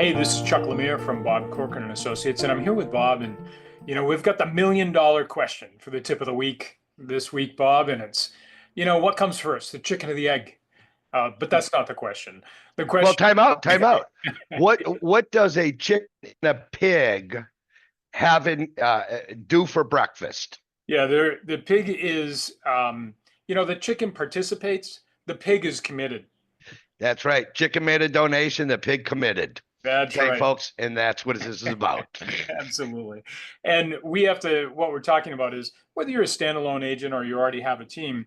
Hey, this is Chuck Lemire from Bob Corcoran and Associates, and I'm here with Bob. And we've got the $1 million question for the tip of the week this week, Bob. And it's, what comes first, the chicken or the egg? But that's not the question. The Well, question, time out, time out. What does a chicken and a pig do for breakfast? yeah, the pig is, the chicken participates, the pig is committed. That's right. Chicken made a donation, the pig committed. That's Okay, right. folks, and that's what this is about. Absolutely. And what we're talking about is whether you're a standalone agent or you already have a team.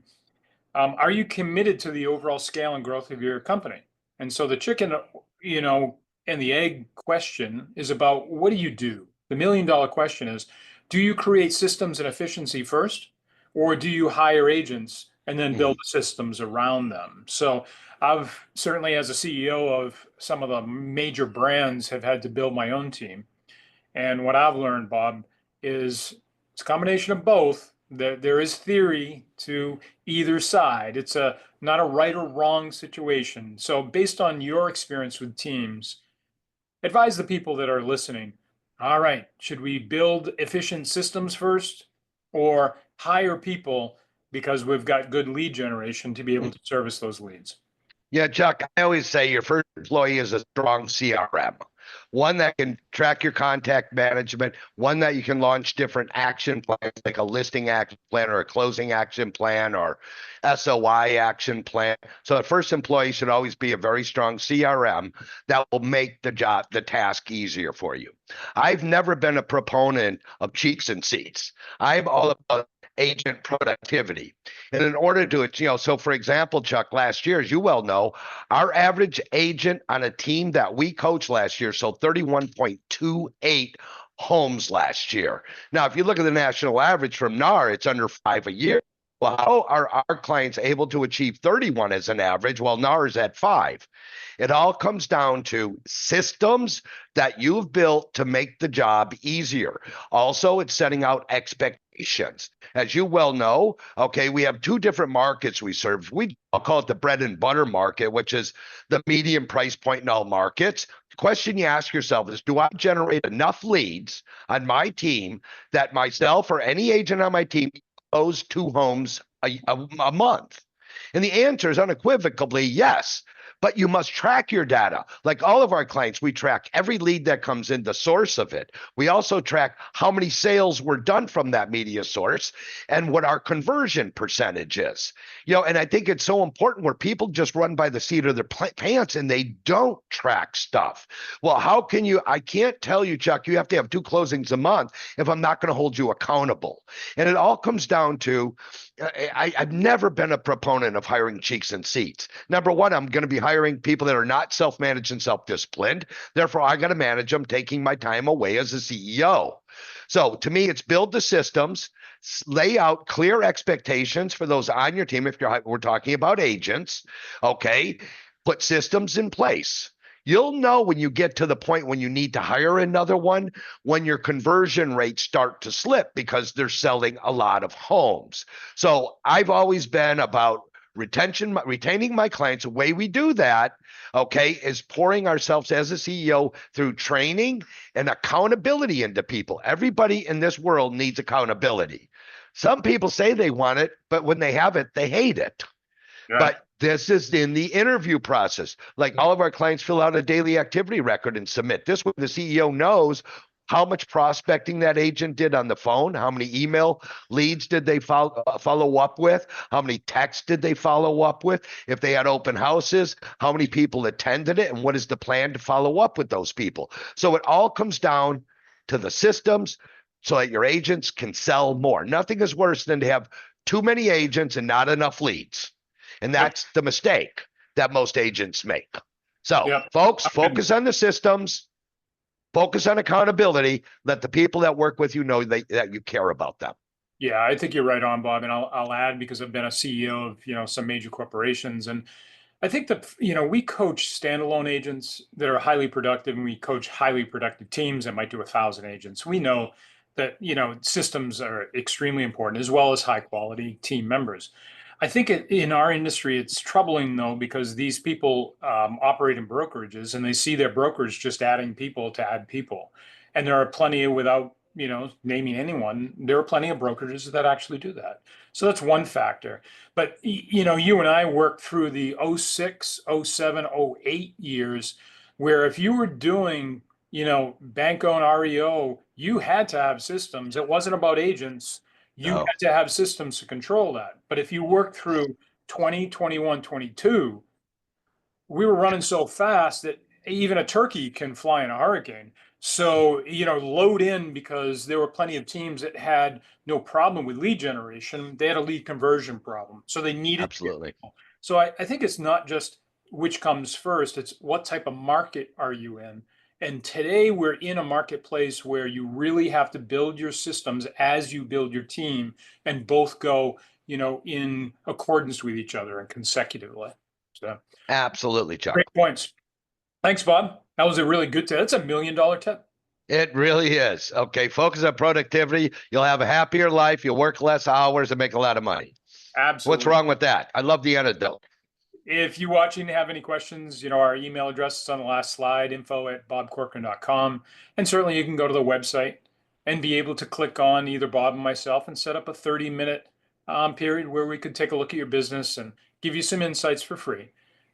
Are you committed to the overall scale and growth of your company? And so the chicken, you know, and the egg question is about what do you do? The $1 million question is, do you create systems and efficiency first, or do you hire agents and then build Mhm. systems around them? So I've certainly, as a CEO of some of the major brands, have had to build my own team. And what I've learned, Bob, is it's a combination of both. There is theory to either side. It's not a right or wrong situation. So based on your experience with teams, advise the people that are listening. All right, should we build efficient systems first or hire people because we've got good lead generation to be able to service those leads? Yeah, Chuck, I always say your first employee is a strong CRM, one that can track your contact management, one that you can launch different action plans like a listing action plan or a closing action plan or SOI action plan. So the first employee should always be a very strong CRM that will make the task easier for you. I've never been a proponent of cheats and seats. I'm all about agent productivity. And in order to, so for example, Chuck, last year, as you well know, our average agent on a team that we coached last year sold 31.28 homes last year. Now, if you look at the national average from NAR, it's under 5 a year. Well, how are our clients able to achieve 31 as an average while NAR is at 5? It all comes down to systems that you've built to make the job easier. Also, it's setting out expectations. As you well know, okay, we have two different markets we serve. I'll call it the bread and butter market, which is the medium price point in all markets. The question you ask yourself is, do I generate enough leads on my team that myself or any agent on my team close 2 homes a month? And the answer is unequivocally yes. But you must track your data. Like all of our clients, we track every lead that comes in, the source of it. We also track how many sales were done from that media source and what our conversion percentage is. And I think it's so important where people just run by the seat of their pants and they don't track stuff. Well, how can you? I can't tell you, Chuck, you have to have 2 closings a month if I'm not going to hold you accountable. And it all comes down to I've never been a proponent of hiring cheeks and seats. Number one, I'm going to be hiring people that are not self-managed and self-disciplined. Therefore, I got to manage them, taking my time away as a CEO. So to me, it's build the systems, lay out clear expectations for those on your team. If we're talking about agents, okay, put systems in place. You'll know when you get to the point when you need to hire another one, when your conversion rates start to slip because they're selling a lot of homes. So I've always been about retaining my clients. The way we do that, okay, is pouring ourselves as a CEO through training and accountability into people. Everybody in this world needs accountability. Some people say they want it, but when they have it, they hate it. Yeah. But this is in the interview process. Like all of our clients fill out a daily activity record and submit. This way, the CEO knows how much prospecting that agent did on the phone, how many email leads did they follow up with, how many texts did they follow up with, if they had open houses, how many people attended it, and what is the plan to follow up with those people. So it all comes down to the systems so that your agents can sell more. Nothing is worse than to have too many agents and not enough leads. And Yep. that's the mistake that most agents make. So, Yep. folks, I'm good. focus on the systems, focus on accountability. Let the people that work with you know that you care about them. Yeah, I think you're right on, Bob. And I'll add because I've been a CEO of, some major corporations. And I think that, we coach standalone agents that are highly productive and we coach highly productive teams that might do 1,000 agents. We know that, systems are extremely important as well as high quality team members. I think in our industry, it's troubling though, because these people operate in brokerages and they see their brokers just adding people to add people. And there are plenty, without, naming anyone, there are plenty of brokerages that actually do that. So that's one factor. But, you and I worked through the '06, '07, '08 years where if you were doing, bank owned REO, you had to have systems. It wasn't about agents. You No, had to have systems to control that. But if you work through 20, 21, 22, we were running so fast that even a turkey can fly in a hurricane. So, load in, because there were plenty of teams that had no problem with lead generation. They had a lead conversion problem. So they needed to get absolutely. people. So I think it's not just which comes first, it's what type of market are you in? And today we're in a marketplace where you really have to build your systems as you build your team, and both go, in accordance with each other and consecutively. So Absolutely, Chuck. great points. Thanks, Bob. That was a really good tip. That's a $1 million tip. It really is. Okay, focus on productivity. You'll have a happier life. You'll work less hours and make a lot of money. What's Absolutely. wrong with that? I love the antidote. If you watching have any questions, our email address is on the last slide, info@bobcorcoran.com. And certainly you can go to the website and be able to click on either Bob and myself and set up a 30-minute period where we could take a look at your business and give you some insights for free.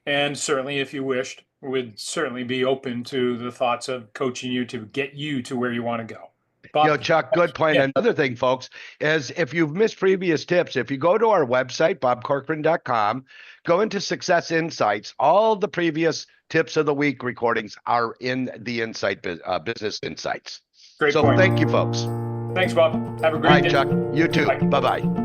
And certainly, if you wished, would certainly be open to the thoughts of coaching you to get you to where you want to go. Bob, Chuck, good point. yeah, Another thing, folks, is if you've missed previous tips, if you go to our website, bobcorcoran.com, go into Success Insights, all the previous tips of the week recordings are in the Business Insights. great So point. thank you, folks. Thanks, Bob. Have a All great right, day. Chuck, you too. Bye. Bye-bye.